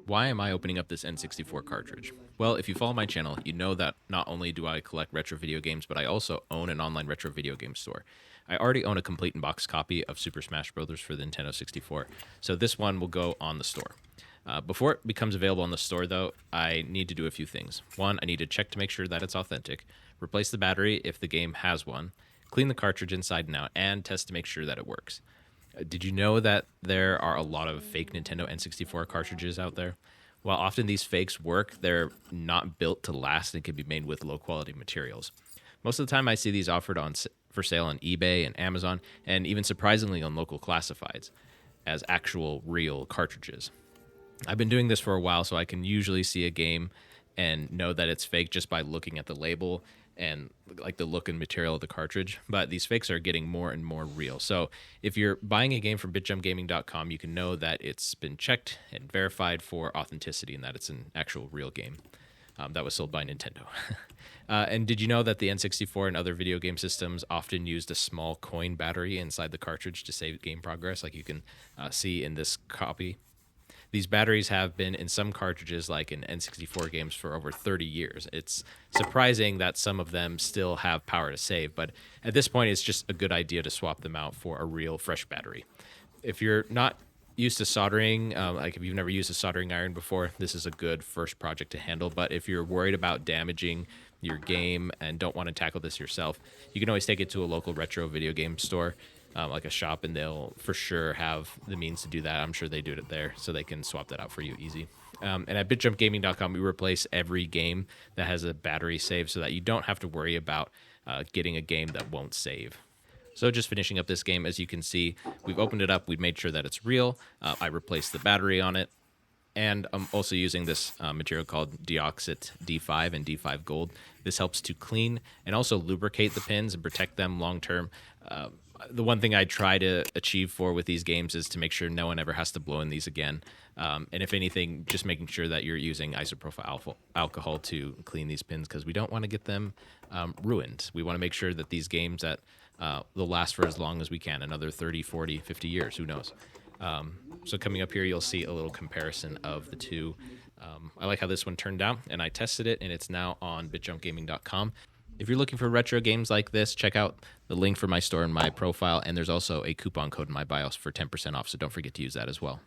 Why am I opening up this N64 cartridge? Well, if you follow my channel, you know that not only do I collect retro video games, but I also own an online retro video game store. I already own a complete in-box copy of Super Smash Bros. For the Nintendo 64, so this one will go on the store. Before it becomes available on the store, though, I need to do a few things. One, I need to check to make sure that it's authentic, replace the battery if the game has one, clean the cartridge inside and out, and test to make sure that it works. Did you know that there are a lot of fake Nintendo N64 cartridges out there? While often these fakes work, they're not built to last and can be made with low quality materials. Most of the time, I see these offered for sale on eBay and Amazon, and even surprisingly on local classifieds as actual real cartridges. I've been doing this for a while, so I can usually see a game and know that it's fake just by looking at the label and like the look and material of the cartridge. But these fakes are getting more and more real. So if you're buying a game from bitjumpgaming.com, you can know that it's been checked and verified for authenticity and that it's an actual real game that was sold by Nintendo. And did you know that the N64 and other video game systems often used a small coin battery inside the cartridge to save game progress, like you can see in this copy? These batteries have been in some cartridges, like in N64 games, for over 30 years. It's surprising that some of them still have power to save, but at this point, it's just a good idea to swap them out for a real fresh battery. If you're not used to soldering, like if you've never used a soldering iron before, this is a good first project to handle. But if you're worried about damaging your game and don't want to tackle this yourself, you can always take it to a local retro video game store, like a shop, and they'll for sure have the means to do that. I'm sure they do it there, so they can swap that out for you easy. And at bitjumpgaming.com, we replace every game that has a battery save so that you don't have to worry about getting a game that won't save. So just finishing up this game, as you can see, we've opened it up. We've made sure that it's real. I replaced the battery on it. And I'm also using this material called Deoxit D5 and D5 Gold. This helps to clean and also lubricate the pins and protect them long term. The one thing I try to achieve with these games is to make sure no one ever has to blow in these again. And if anything, just making sure that you're using isopropyl alcohol to clean these pins, because we don't want to get them ruined. We want to make sure that these games that they'll last for as long as we can, another 30, 40, 50 years, who knows. So coming up here, you'll see a little comparison of the two. I like how this one turned out, and I tested it, and it's now on bitjumpgaming.com. If you're looking for retro games like this, check out the link for my store in my profile, and there's also a coupon code in my bios for 10% off, so don't forget to use that as well.